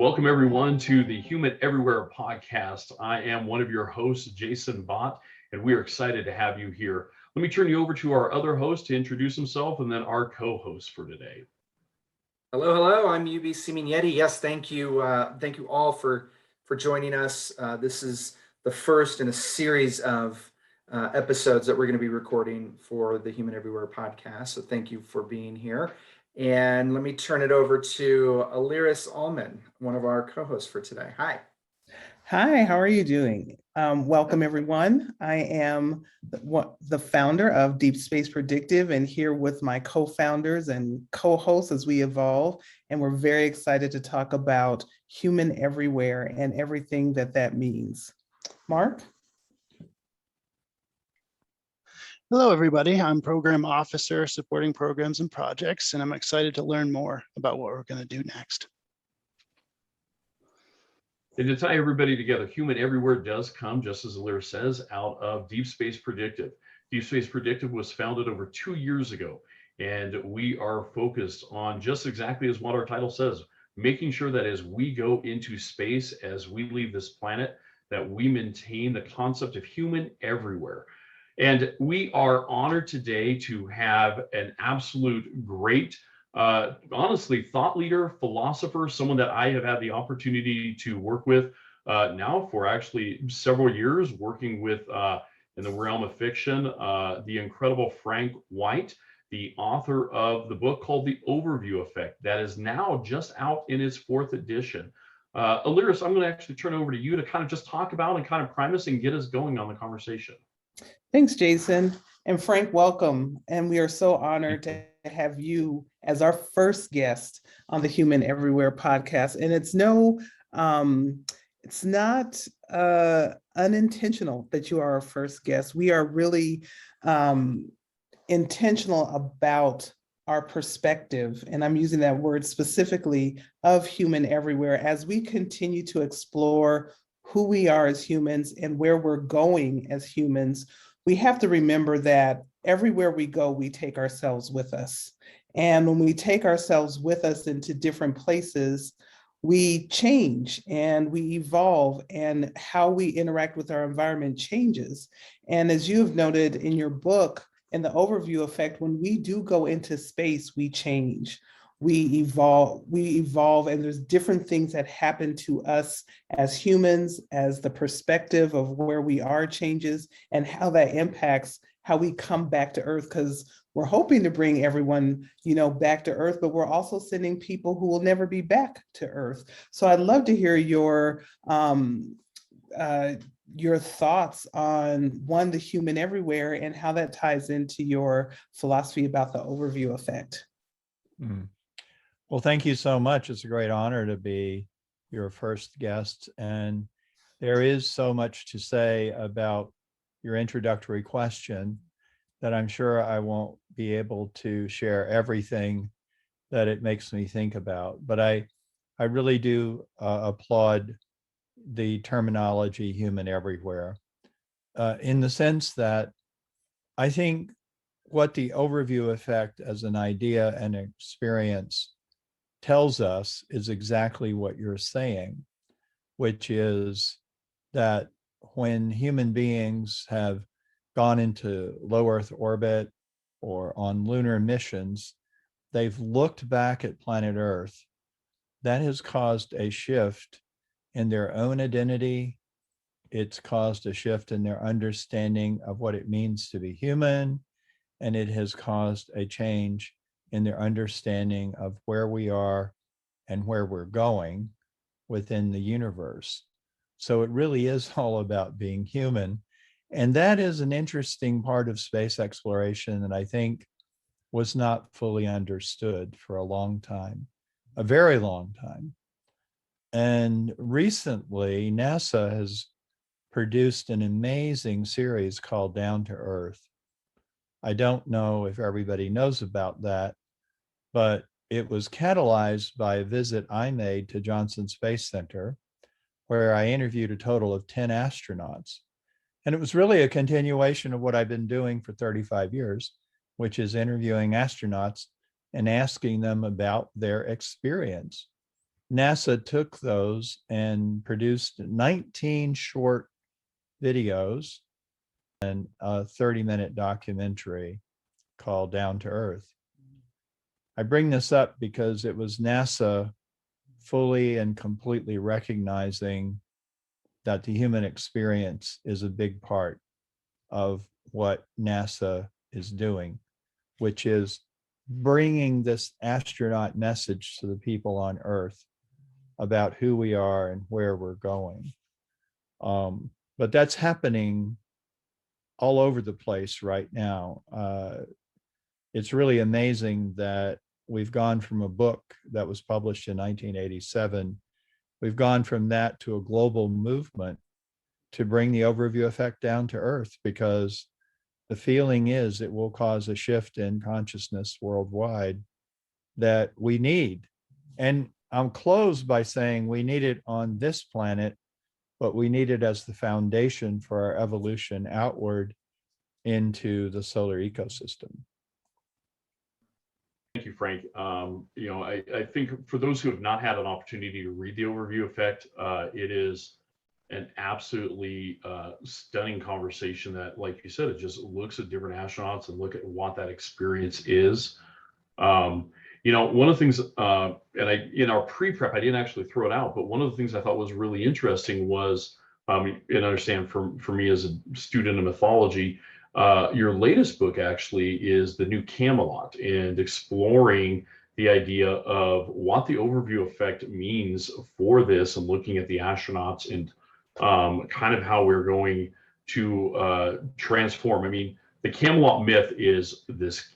Welcome, everyone, to the Human Everywhere podcast. I am one of your hosts, Jason Bott, and we are excited to have you here. Let me turn you over to our other host to introduce himself and then our co-host for today. Hello. I'm UB Siminietti. Yes, thank you. Thank you all for joining us. This is the first in a series of episodes that we're going to be recording for the Human Everywhere podcast. So thank you for being here. And let me turn it over to Aliris Allman, one of our co-hosts for today. Hi. Hi, how are you doing? Welcome, everyone. I am the founder of Deep Space Predictive and here with my co-founders and co-hosts as we evolve. And we're very excited to talk about human everywhere and everything that means. Mark? Hello, everybody. I'm Program Officer supporting programs and projects, and I'm excited to learn more about what we're going to do next. And to tie everybody together, Human Everywhere does come, just as Aliris says, out of Deep Space Predictive. Deep Space Predictive was founded over 2 years ago, and we are focused on just exactly as what our title says, making sure that as we go into space, as we leave this planet, that we maintain the concept of human everywhere. And we are honored today to have an absolute great, honestly, thought leader, philosopher, someone that I have had the opportunity to work with now for actually several years, working with in the realm of fiction, the incredible Frank White, the author of the book called The Overview Effect, that is now just out in its 4th edition. Aliris, I'm going to actually turn over to you to kind of just talk about and kind of prime us and get us going on the conversation. Thanks, Jason. And Frank, welcome. And we are so honored to have you as our first guest on the Human Everywhere podcast. And it's not unintentional that you are our first guest. We are really intentional about our perspective, and I'm using that word specifically, of human everywhere as we continue to explore who we are as humans and where we're going as humans. We have to remember that everywhere we go, we take ourselves with us. And when we take ourselves with us into different places, we change and we evolve, and how we interact with our environment changes. And as you have noted in your book, in the overview effect, when we do go into space, we change. We evolve, and there's different things that happen to us as humans, as the perspective of where we are changes, and how that impacts how we come back to Earth, because we're hoping to bring everyone, back to Earth, but we're also sending people who will never be back to Earth. So I'd love to hear your thoughts on, one, the human everywhere, and how that ties into your philosophy about the overview effect. Well, thank you so much. It's a great honor to be your first guest. And there is so much to say about your introductory question that I'm sure I won't be able to share everything that it makes me think about. But I really do applaud the terminology human everywhere, in the sense that I think what the overview effect as an idea and experience tells us is exactly what you're saying, which is that when human beings have gone into low Earth orbit or on lunar missions, they've looked back at planet Earth. That has caused a shift in their own identity. It's caused a shift in their understanding of what it means to be human, and it has caused a change in their understanding of where we are and where we're going within the universe. So it really is all about being human. And that is an interesting part of space exploration that I think was not fully understood for a long time, a very long time. And recently, NASA has produced an amazing series called Down to Earth. I don't know if everybody knows about that, but it was catalyzed by a visit I made to Johnson Space Center, where I interviewed a total of 10 astronauts. And it was really a continuation of what I've been doing for 35 years, which is interviewing astronauts and asking them about their experience NASA took those and produced 19 short videos and a 30-minute documentary called Down to Earth. I bring this up because it was NASA fully and completely recognizing that the human experience is a big part of what NASA is doing, which is bringing this astronaut message to the people on Earth about who we are and where we're going. But that's happening all over the place right now. It's really amazing that we've gone from a book that was published in 1987. We've gone from that to a global movement to bring the overview effect down to Earth, because the feeling is it will cause a shift in consciousness worldwide that we need. And I'll close by saying we need it on this planet, but we need it as the foundation for our evolution outward into the solar ecosystem. Thank you, Frank. I think for those who have not had an opportunity to read the overview effect, it is an absolutely stunning conversation that, like you said, it just looks at different astronauts and look at what that experience is. One of the things, and in our pre-prep, I didn't actually throw it out, but one of the things I thought was really interesting was, and understand for me as a student of mythology, your latest book actually is The New Camelot, and exploring the idea of what the overview effect means for this, and looking at the astronauts and kind of how we're going to transform. I mean, the Camelot myth is this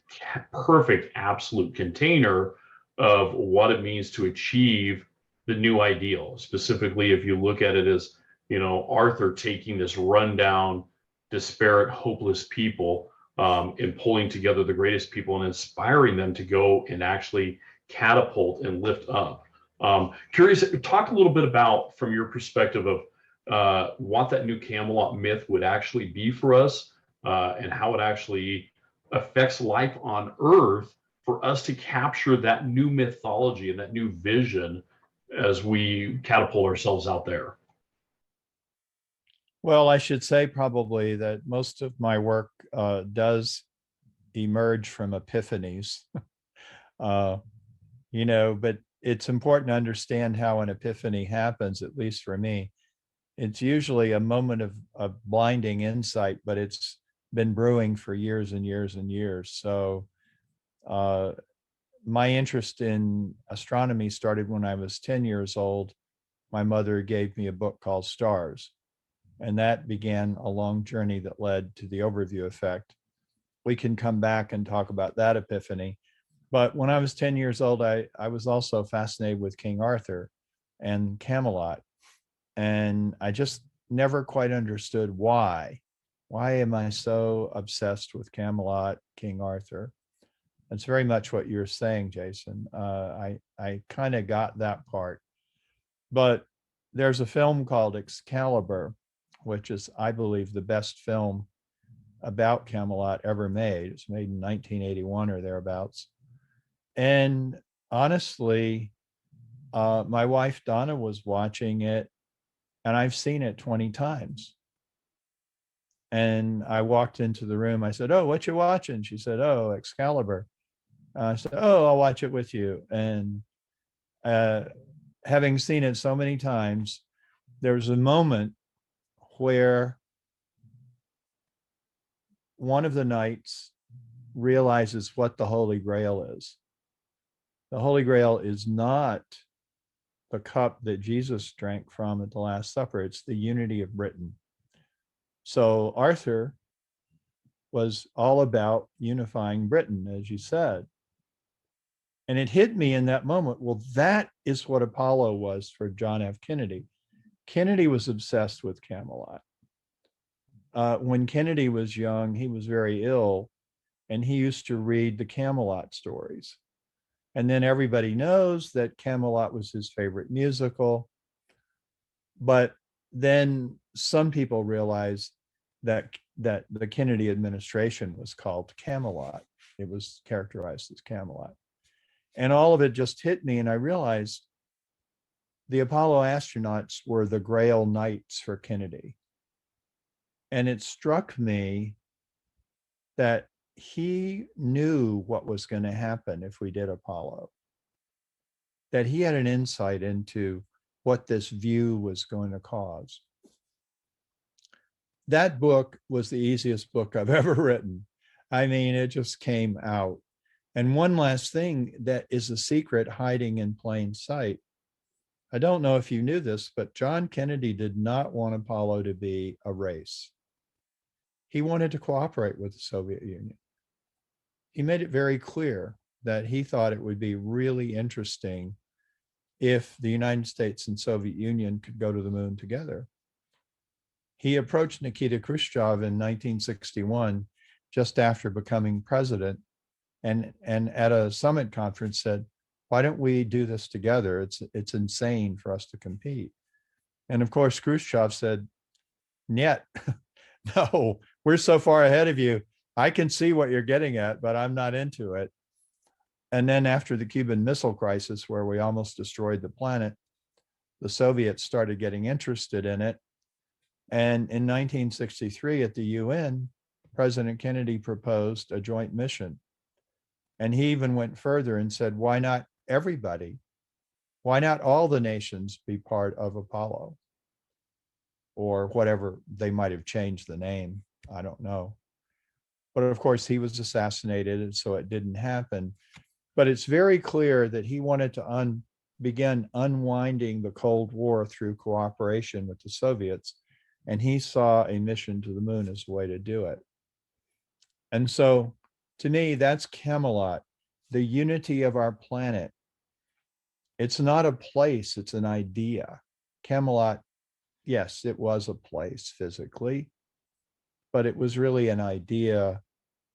perfect absolute container of what it means to achieve the new ideal. Specifically, if you look at it as, Arthur taking this rundown, disparate, hopeless people, and pulling together the greatest people and inspiring them to go and actually catapult and lift up. Curious, talk a little bit about, from your perspective, of what that new Camelot myth would actually be for us, and how it actually affects life on Earth for us to capture that new mythology and that new vision as we catapult ourselves out there. Well, I should say probably that most of my work does emerge from epiphanies, but it's important to understand how an epiphany happens, at least for me. It's usually a moment of blinding insight, but it's been brewing for years and years and years. So my interest in astronomy started when I was 10 years old. My mother gave me a book called Stars, and that began a long journey that led to the overview effect. We can come back and talk about that epiphany. But when I was 10 years old, I was also fascinated with King Arthur and Camelot. And I just never quite understood why. Why am I so obsessed with Camelot, King Arthur? That's very much what you're saying, Jason. I kind of got that part. But there's a film called Excalibur, which is, I believe, the best film about Camelot ever made. It's made in 1981 or thereabouts. And honestly, my wife Donna was watching it, and I've seen it 20 times. And I walked into the room. I said, "Oh, what you watching?" She said, "Oh, Excalibur." I said, "Oh, I'll watch it with you." And having seen it so many times, there's a moment where one of the knights realizes what the Holy Grail is. The Holy Grail is not the cup that Jesus drank from at the Last Supper. It's the unity of Britain. So Arthur was all about unifying Britain, as you said. And it hit me in that moment, well, that is what Apollo was for John F. Kennedy. Kennedy was obsessed with Camelot. When Kennedy was young, he was very ill, and he used to read the Camelot stories. And then everybody knows that Camelot was his favorite musical. But then some people realized that the Kennedy administration was called Camelot. It was characterized as Camelot. And all of it just hit me, and I realized the Apollo astronauts were the Grail Knights for Kennedy. And it struck me that he knew what was going to happen if we did Apollo, that he had an insight into what this view was going to cause. That book was the easiest book I've ever written. I mean, it just came out. And one last thing that is a secret hiding in plain sight. I don't know if you knew this, but John Kennedy did not want Apollo to be a race. He wanted to cooperate with the Soviet Union. He made it very clear that he thought it would be really interesting if the United States and Soviet Union could go to the moon together. He approached Nikita Khrushchev in 1961, just after becoming president, and at a summit conference said, why don't we do this together? It's insane for us to compete. And of course, Khrushchev said, "Niet, no, we're so far ahead of you. I can see what you're getting at, but I'm not into it." And then after the Cuban Missile Crisis, where we almost destroyed the planet, the Soviets started getting interested in it. And in 1963 at the UN, President Kennedy proposed a joint mission. And he even went further and said, why not everybody? Why not all the nations be part of Apollo? Or whatever, they might have changed the name, I don't know. But of course, he was assassinated, and so it didn't happen. But it's very clear that he wanted to begin unwinding the Cold War through cooperation with the Soviets. And he saw a mission to the moon as a way to do it. And so to me, that's Camelot, the unity of our planet. It's not a place, it's an idea. Camelot, yes, it was a place physically, but it was really an idea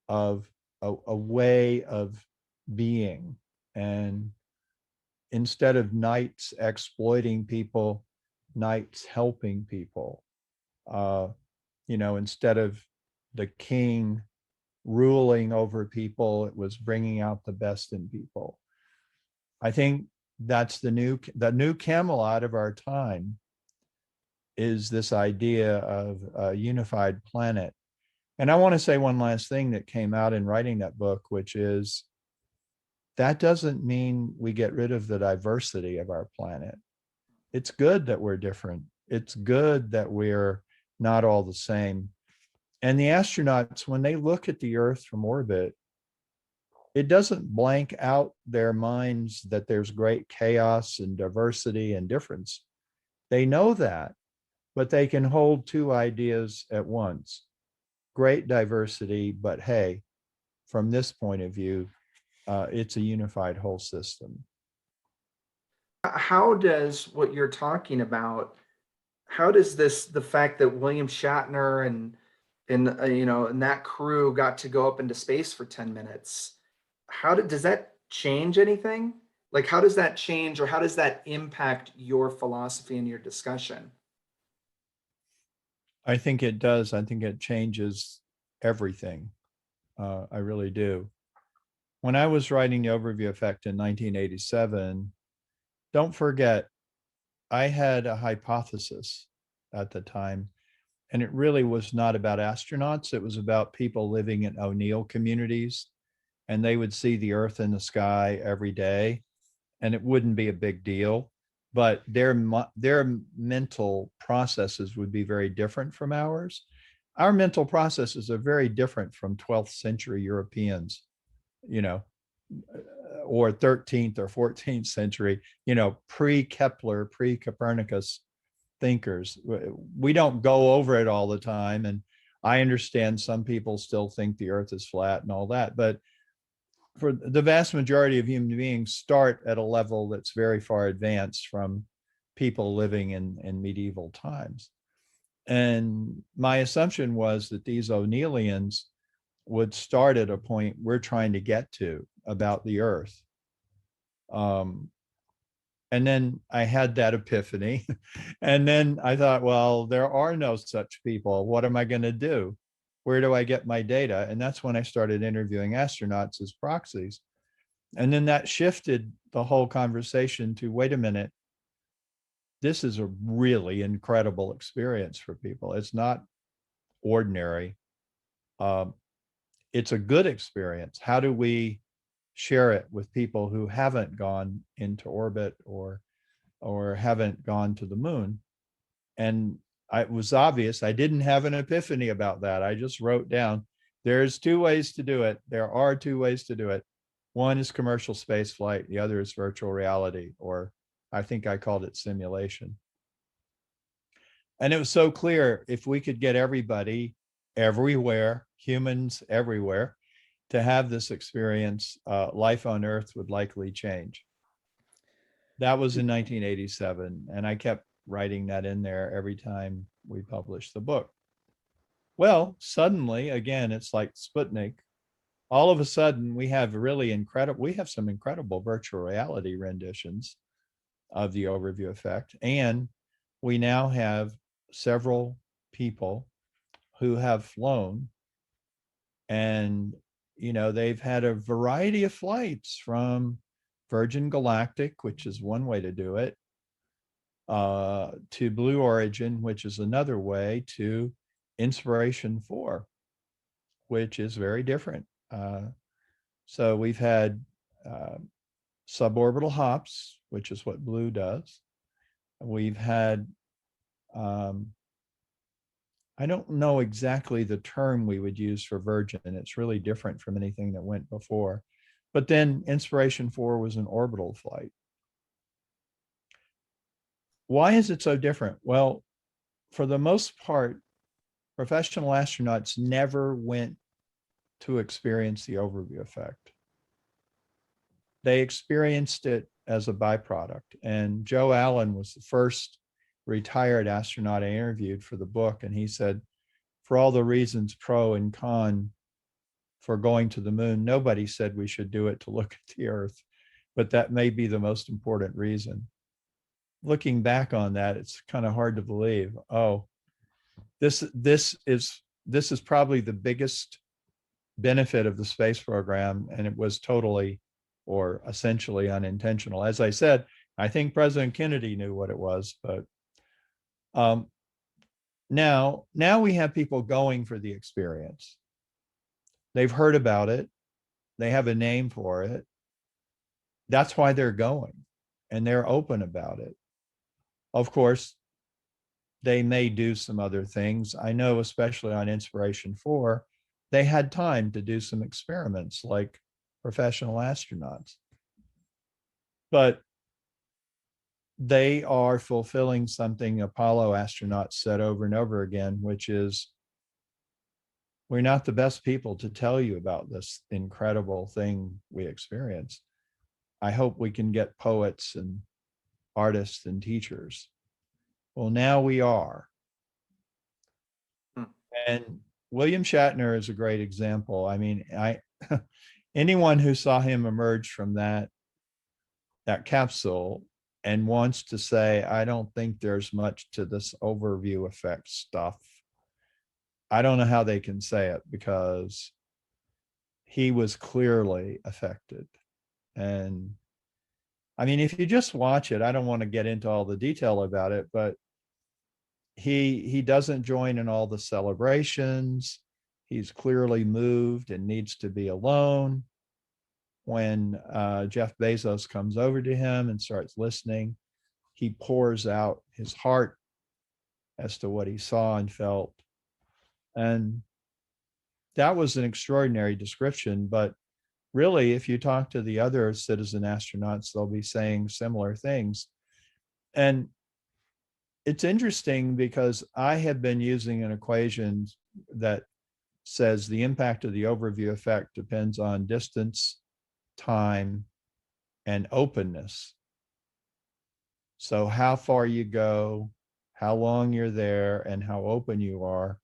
of a way of being. And instead of knights exploiting people, knights helping people. Instead of the king ruling over people, it was bringing out the best in people. I think that's the new Camelot of our time, is this idea of a unified planet. And I want to say one last thing that came out in writing that book, which is that doesn't mean we get rid of the diversity of our planet. It's good that we're different. It's good that we're not all the same. And the astronauts, when they look at the Earth from orbit, it doesn't blank out their minds that there's great chaos and diversity and difference. They know that, but they can hold two ideas at once. Great diversity, but hey, from this point of view, it's a unified whole system. How does what you're talking about, how does the fact that William Shatner and that crew got to go up into space for 10 minutes, does that change anything? Like, how does that change, or how does that impact your philosophy and your discussion? I think it does. I think it changes everything. I really do. When I was writing the overview effect in 1987, don't forget, I had a hypothesis at the time, and it really was not about astronauts. It was about people living in O'Neill communities, and they would see the Earth in the sky every day, and it wouldn't be a big deal, but their mental processes would be very different from ours. Our mental processes are very different from 12th century Europeans, or 13th or 14th century, pre-Kepler, pre-Copernicus thinkers. We don't go over it all the time. And I understand some people still think the Earth is flat and all that, but for the vast majority of human beings start at a level that's very far advanced from people living in medieval times. And my assumption was that these O'Neillians would start at a point we're trying to get to about the Earth. And then I had that epiphany. And then I thought, well, there are no such people. What am I going to do? Where do I get my data? And that's when I started interviewing astronauts as proxies. And then that shifted the whole conversation to, wait a minute, this is a really incredible experience for people. It's not ordinary. It's a good experience. How do we share it with people who haven't gone into orbit or haven't gone to the moon? And it was obvious. I didn't have an epiphany about that. I just wrote down, there's two ways to do it. There are two ways to do it. One is commercial space flight. The other is virtual reality, or I think I called it simulation. And it was so clear, if we could get everybody everywhere, humans everywhere, to have this experience, life on Earth would likely change. That was in 1987. And I kept writing that in there every time we published the book. Well, suddenly, again, it's like Sputnik. All of a sudden, we have some incredible virtual reality renditions of the overview effect. And we now have several people who have flown, and they've had a variety of flights, from Virgin Galactic, which is one way to do it, to Blue Origin, which is another way, to Inspiration 4, which is very different. So we've had suborbital hops, which is what Blue does. We've had, I don't know exactly the term we would use for Virgin. It's really different from anything that went before. But then Inspiration 4 was an orbital flight. Why is it so different? Well, for the most part, professional astronauts never went to experience the overview effect. They experienced it as a byproduct. And Joe Allen was the first retired astronaut I interviewed for the book. And he said, for all the reasons pro and con for going to the moon, nobody said we should do it to look at the Earth, but that may be the most important reason. Looking back on that, it's kind of hard to believe. Oh, this is probably the biggest benefit of the space program, and it was totally or essentially unintentional. As I said, I think President Kennedy knew what it was, but now we have people going for the experience. They've heard about it. They have a name for it. That's why they're going, and they're open about it. Of course, they may do some other things. I know, especially on Inspiration 4, they had time to do some experiments like professional astronauts. But they are fulfilling something Apollo astronauts said over and over again, which is, we're not the best people to tell you about this incredible thing we experienced. I hope we can get poets and artists and teachers. Well, now we are. And William Shatner is a great example. I mean, anyone who saw him emerge from that capsule and wants to say, I don't think there's much to this overview effect stuff, I don't know how they can say it, because he was clearly affected. And I mean, if you just watch it, I don't want to get into all the detail about it, but he doesn't join in all the celebrations. He's clearly moved and needs to be alone. When Jeff Bezos comes over to him and starts listening, he pours out his heart as to what he saw and felt. And that was an extraordinary description. But really, if you talk to the other citizen astronauts, they'll be saying similar things. And it's interesting because I have been using an equation that says the impact of the overview effect depends on distance, time, and openness. So how far you go, how long you're there, and how open you are,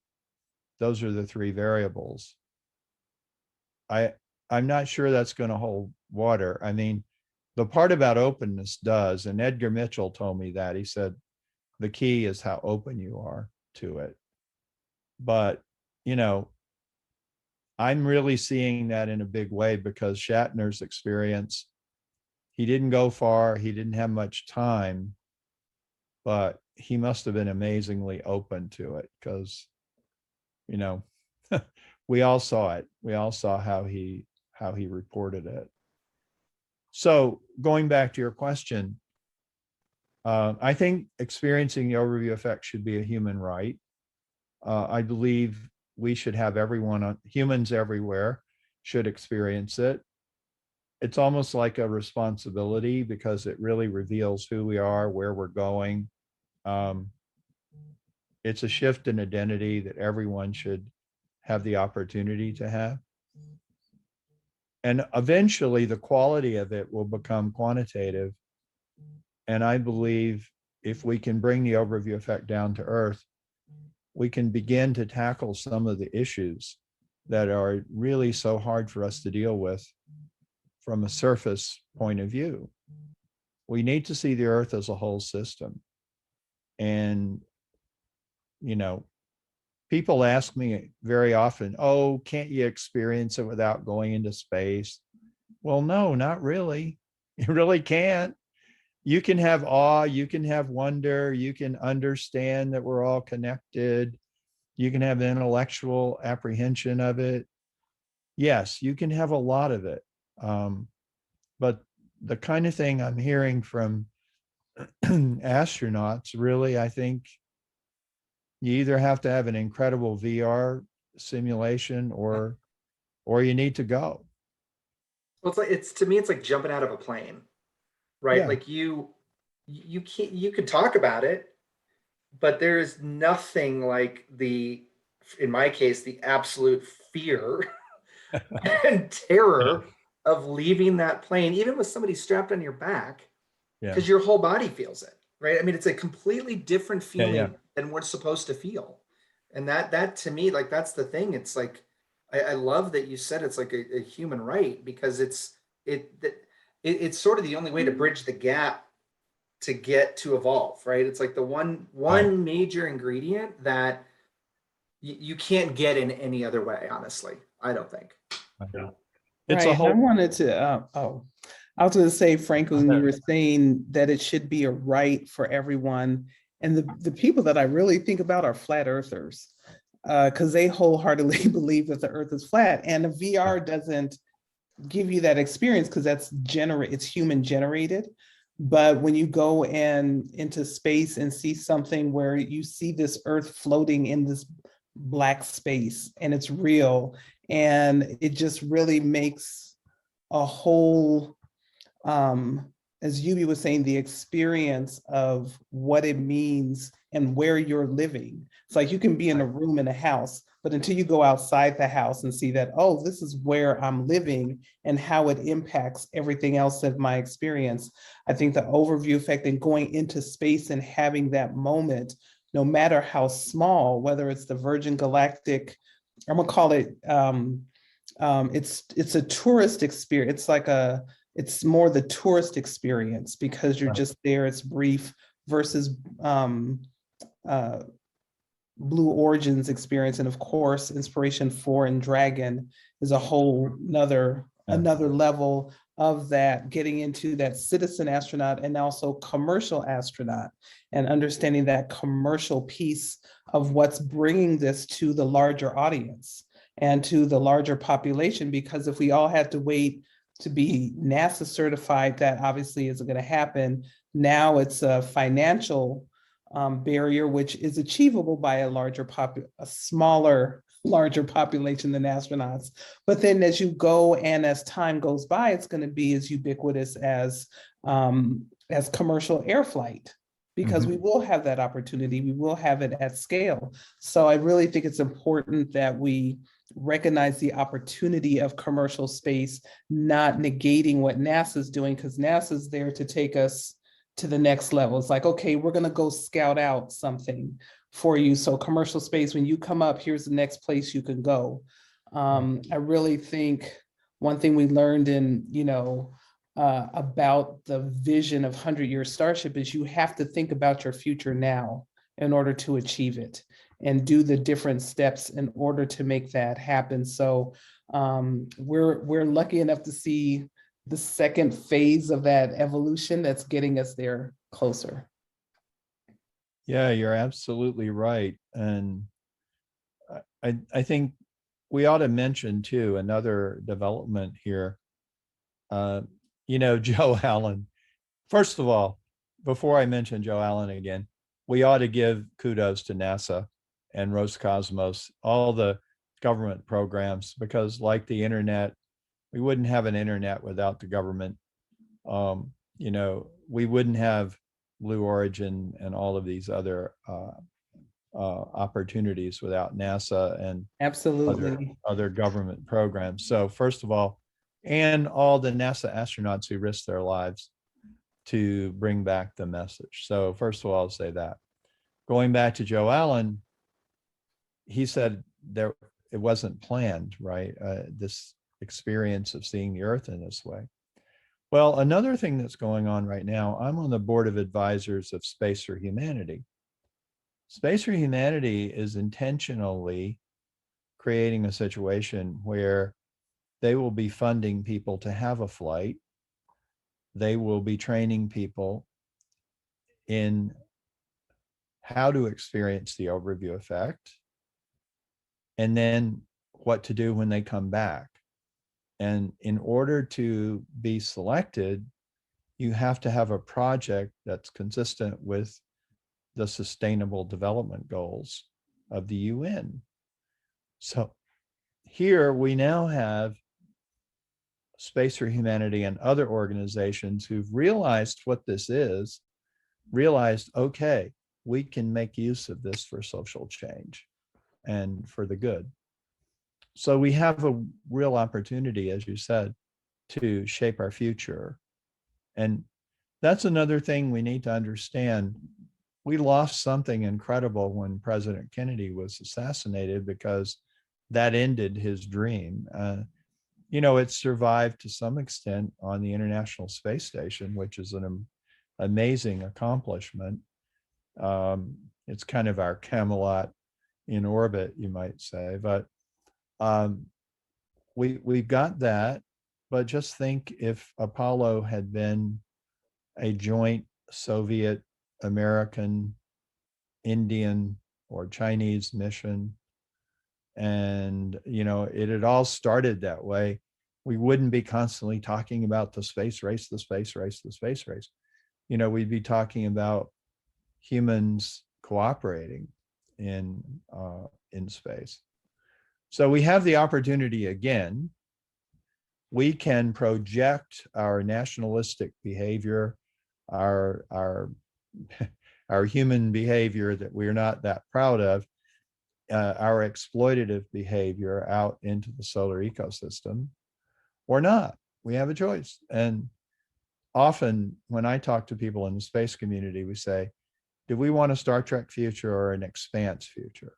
those are the three variables. I'm not sure that's going to hold water. I mean, the part about openness does, and Edgar Mitchell told me that. He said, the key is how open you are to it. But, I'm really seeing that in a big way, because Shatner's experience, he didn't go far, he didn't have much time, but he must have been amazingly open to it because, you know, we all saw it. We all saw how he reported it. So going back to your question, I think experiencing the overview effect should be a human right. I believe we should have humans everywhere should experience it. It's almost like a responsibility because it really reveals who we are, where we're going. It's a shift in identity that everyone should have the opportunity to have. And eventually the quality of it will become quantitative. And I believe if we can bring the overview effect down to earth, we can begin to tackle some of the issues that are really so hard for us to deal with from a surface point of view. We need to see the earth as a whole system. And, you know, people ask me very often, oh, can't you experience it without going into space? Well, no, not really. You really can't. You can have awe, you can have wonder, you can understand that we're all connected. You can have intellectual apprehension of it. Yes, you can have a lot of it. But the kind of thing I'm hearing from astronauts, really, I think you either have to have an incredible VR simulation or you need to go. Well, it's to me, it's like jumping out of a plane, right? Yeah. Like you can't, you could talk about it, but there is nothing like in my case, the absolute fear and terror of leaving that plane, even with somebody strapped on your back, Yeah. because your whole body feels it, right? I mean, it's a completely different feeling Yeah. than we're supposed to feel. And that to me, like, that's the thing. It's like, I love that you said it's like a human right, because it's sort of the only way to bridge the gap to get to evolve, right? It's like the one Right. major ingredient that you can't get in any other way, honestly. I don't think. Yeah. It's Right, a and I whole, wanted to, I was gonna say, Franklin, when you were saying that it should be a right for everyone, and the people that I really think about are flat earthers, because they wholeheartedly believe that the earth is flat, and the VR doesn't give you that experience because it's human generated. But when you go into space and see something where you see this earth floating in this black space and it's real, and it just really makes a whole, as Yubi was saying, the experience of what it means and where you're living. It's like you can be in a room in a house, but until you go outside the house and see that, oh, this is where I'm living and how it impacts everything else of my experience. I think the overview effect and going into space and having that moment, no matter how small, whether it's the Virgin Galactic, I'm gonna call it, it's a tourist experience. It's more the tourist experience because you're just there, it's brief, versus Blue Origin's experience. And of course, Inspiration 4 and Dragon is a whole another level of that, getting into that citizen astronaut and also commercial astronaut, and understanding that commercial piece of what's bringing this to the larger audience and to the larger population. Because if we all had to wait to be NASA certified, that obviously isn't going to happen. Now it's a financial barrier, which is achievable by a smaller, larger population than astronauts. But then as you go and as time goes by, it's going to be as ubiquitous as commercial air flight, because we will have that opportunity. We will have it at scale. So I really think it's important that we recognize the opportunity of commercial space, not negating what NASA's doing, because NASA's there to take us to the next level. It's like, okay, we're going to go scout out something for you. So commercial space, when you come up, here's the next place you can go. I really think one thing we learned about the vision of 100-year Starship is you have to think about your future now in order to achieve it, and do the different steps in order to make that happen. So we're lucky enough to see the second phase of that evolution that's getting us there closer. Yeah, you're absolutely right. And I think we ought to mention too, another development here. Uh, Joe Allen, first of all, before I mention Joe Allen again, we ought to give kudos to NASA and Roscosmos, all the government programs, because like the internet, we wouldn't have an internet without the government. We wouldn't have Blue Origin and all of these other opportunities without NASA and Absolutely. other government programs. So first of all, and all the NASA astronauts who risked their lives to bring back the message. So first of all, I'll say that. Going back to Joe Allen, he said it wasn't planned, right? This experience of seeing the Earth in this way. Well, another thing that's going on right now, I'm on the board of advisors of Space for Humanity. Space for Humanity is intentionally creating a situation where they will be funding people to have a flight. They will be training people in how to experience the overview effect, and then what to do when they come back. And in order to be selected, you have to have a project that's consistent with the Sustainable Development Goals of the UN. So here we now have Space for Humanity and other organizations who've realized what this is, realized, okay, we can make use of this for social change and for the good. So we have a real opportunity, as you said, to shape our future. And that's another thing we need to understand. We lost something incredible when President Kennedy was assassinated, because that ended his dream. It survived to some extent on the International Space Station, which is an amazing accomplishment. It's kind of our Camelot in orbit, you might say. But we've got that. But just think if Apollo had been a joint Soviet, American, Indian, or Chinese mission, and it had all started that way, we wouldn't be constantly talking about the space race, the space race, the space race. We'd be talking about humans cooperating in space. So we have the opportunity again. We can project our nationalistic behavior, our our human behavior that we're not that proud of, our exploitative behavior out into the solar ecosystem, or not. We have a choice. And often when I talk to people in the space community, we say, do we want a Star Trek future or an Expanse future?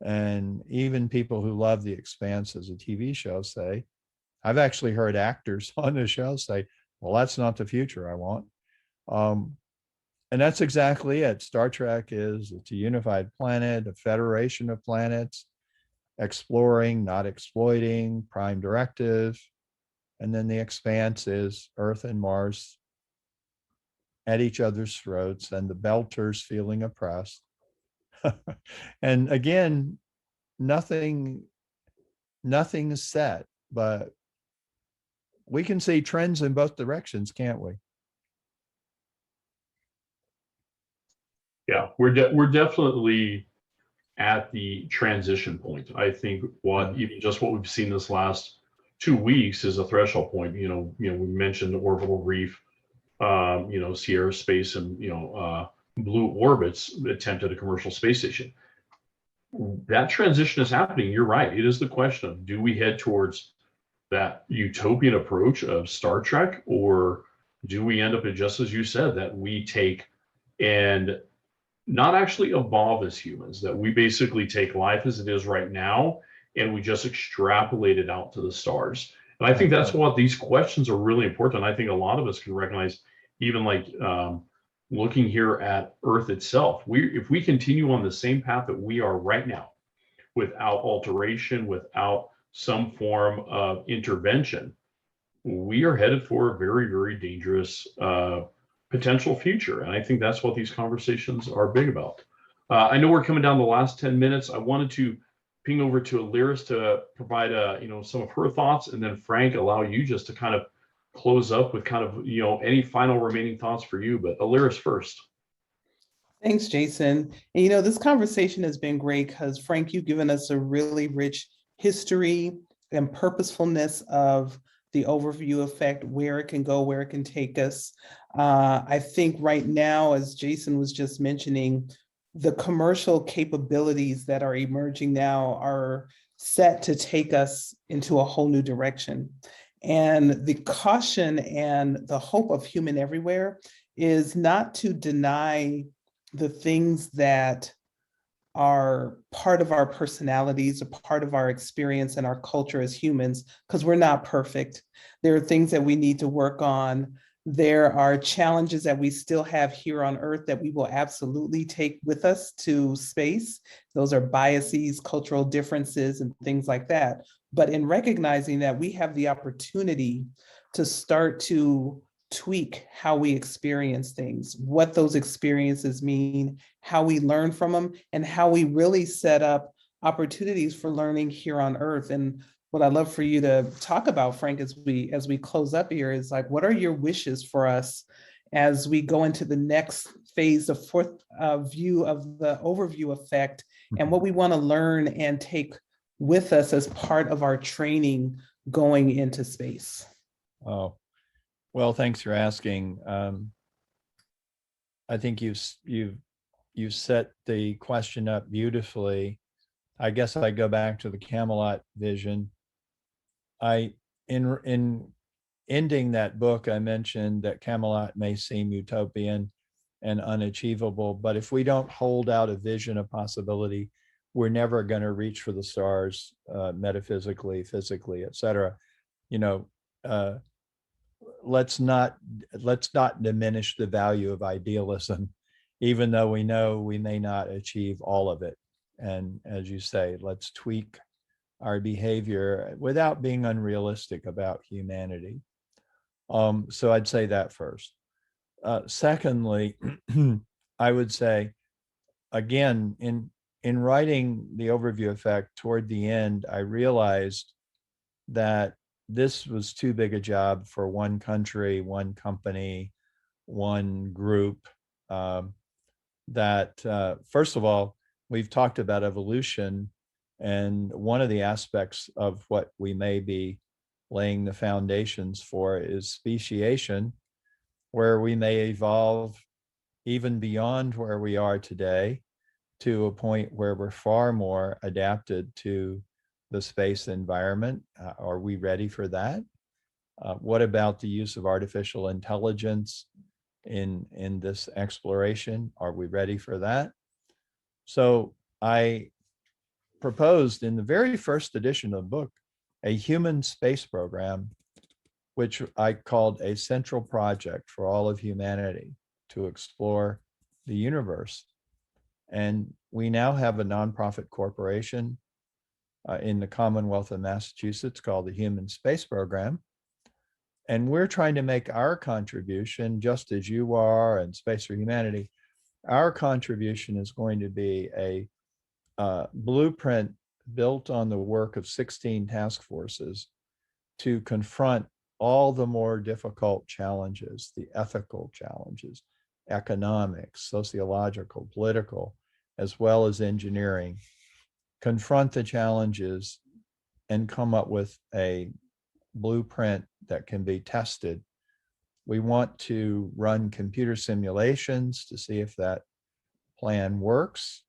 And even people who love The Expanse as a TV show say, I've actually heard actors on the show say, well, that's not the future I want. And that's exactly it. Star Trek it's a unified planet, a federation of planets, exploring, not exploiting, prime directive. And then The Expanse is Earth and Mars at each other's throats, and the Belters feeling oppressed. And again, nothing is set, but we can see trends in both directions, can't we? Yeah, we're definitely at the transition point. I think even just what we've seen this last 2 weeks is a threshold point. We mentioned the orbital reef, Sierra Space, and Blue Orbit's attempt at a commercial space station. That transition is happening. You're right. It is the question of, do we head towards that utopian approach of Star Trek, or do we end up at, just as you said, that we take and not actually evolve as humans, that we basically take life as it is right now and we just extrapolate it out to the stars? And I think that's what these questions are really important. I think a lot of us can recognize, even like looking here at Earth itself, if we continue on the same path that we are right now, without alteration, without some form of intervention, we are headed for a very, very dangerous potential future. And I think that's what these conversations are big about. I know we're coming down the last 10 minutes. I wanted to ping over to Aliris to provide some of her thoughts, and then Frank, allow you just to kind of close up with kind of any final remaining thoughts for you. But Aliris first. Thanks, Jason. And this conversation has been great because Frank, you've given us a really rich history and purposefulness of the overview effect, where it can go, where it can take us. I think right now, as Jason was just mentioning, the commercial capabilities that are emerging now are set to take us into a whole new direction. And the caution and the hope of Human Everywhere is not to deny the things that are part of our personalities, a part of our experience and our culture as humans, because we're not perfect. There are things that we need to work on. There are challenges that we still have here on Earth that we will absolutely take with us to space. Those are biases, cultural differences, and things like that. But in recognizing that, we have the opportunity to start to tweak how we experience things, what those experiences mean, how we learn from them, and how we really set up opportunities for learning here on Earth. And what I'd love for you to talk about, Frank, as we close up here is like, what are your wishes for us as we go into the next phase of fourth view of the overview effect, and what we want to learn and take with us as part of our training going into space? Oh, well, thanks for asking. I think you've set the question up beautifully. I guess I go back to the Camelot vision. In ending that book, I mentioned that Camelot may seem utopian and unachievable, but if we don't hold out a vision of possibility, we're never going to reach for the stars, metaphysically, physically, et cetera. Let's not diminish the value of idealism, even though we know we may not achieve all of it. And as you say, let's tweak our behavior without being unrealistic about humanity. So I'd say that first. Secondly, I would say, again, in writing the overview effect toward the end, I realized that this was too big a job for one country, one company, one group. First of all, we've talked about evolution, and one of the aspects of what we may be laying the foundations for is speciation, where we may evolve even beyond where we are today to a point where we're far more adapted to the space environment. Are we ready for that? What about the use of artificial intelligence in this exploration? Are we ready for that? So I proposed in the very first edition of the book a human space program, which I called a central project for all of humanity to explore the universe. And we now have a nonprofit corporation in the Commonwealth of Massachusetts called the Human Space Program. And we're trying to make our contribution, just as you are and Space for Humanity. Our contribution is going to be a blueprint built on the work of 16 task forces to confront all the more difficult challenges, the ethical challenges, economic, sociological, political, as well as engineering. Confront the challenges and come up with a blueprint that can be tested. We want to run computer simulations to see if that plan works.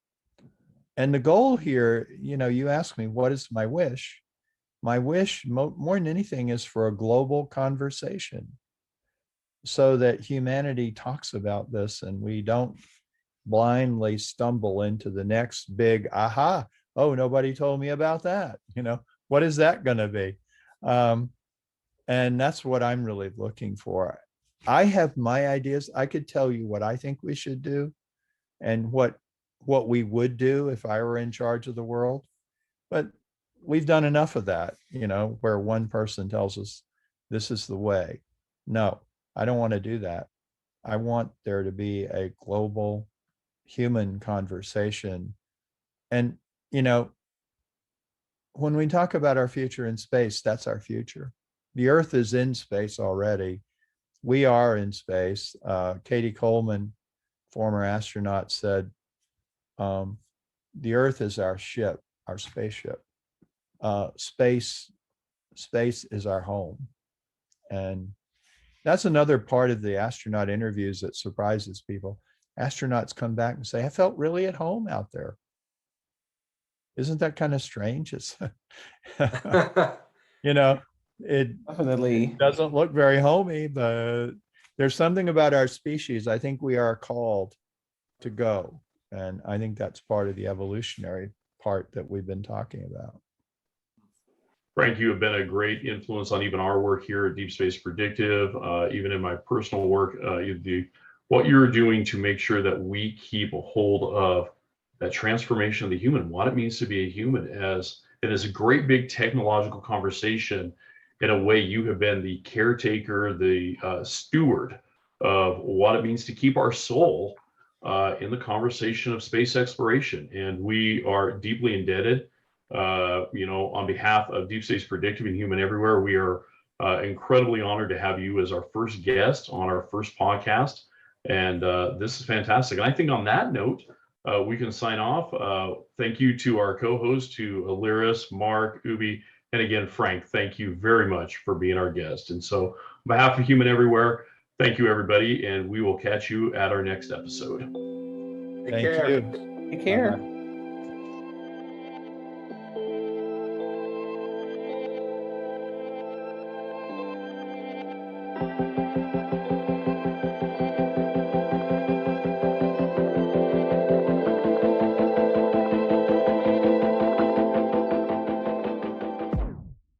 And the goal here, you ask me, what is my wish? My wish, more than anything, is for a global conversation so that humanity talks about this and we don't blindly stumble into the next big aha. Oh, nobody told me about that. What is that going to be? And that's what I'm really looking for. I have my ideas. I could tell you what I think we should do and what we would do if I were in charge of the world. But we've done enough of that, where one person tells us this is the way. No, I don't want to do that. I want there to be a global human conversation. And, you know, when we talk about our future in space, that's our future. The Earth is in space already. We are in space. Katie Coleman, former astronaut, said, the Earth is our ship, our spaceship. Space is our home. And that's another part of the astronaut interviews that surprises people. Astronauts come back and say, I felt really at home out there. Isn't that kind of strange? It's, you know, it Definitely. doesn't look very homey, but there's something about our species. I think we are called to go. And I think that's part of the evolutionary part that we've been talking about. Frank, you have been a great influence on even our work here at Deep Space Predictive, even in my personal work, what you're doing to make sure that we keep a hold of that transformation of the human, what it means to be a human, as it is a great big technological conversation. In a way, you have been the caretaker, the steward of what it means to keep our soul in the conversation of space exploration. And we are deeply indebted. On behalf of Deep Space Predictive and Human Everywhere, we are incredibly honored to have you as our first guest on our first podcast. And this is fantastic. And I think on that note, we can sign off. Thank you to our co-hosts, to Aliris, Mark, Ubi, and again, Frank, thank you very much for being our guest. And so on behalf of Human Everywhere, thank you, everybody. And we will catch you at our next episode. Take Thank care. you. Take care. Bye-bye.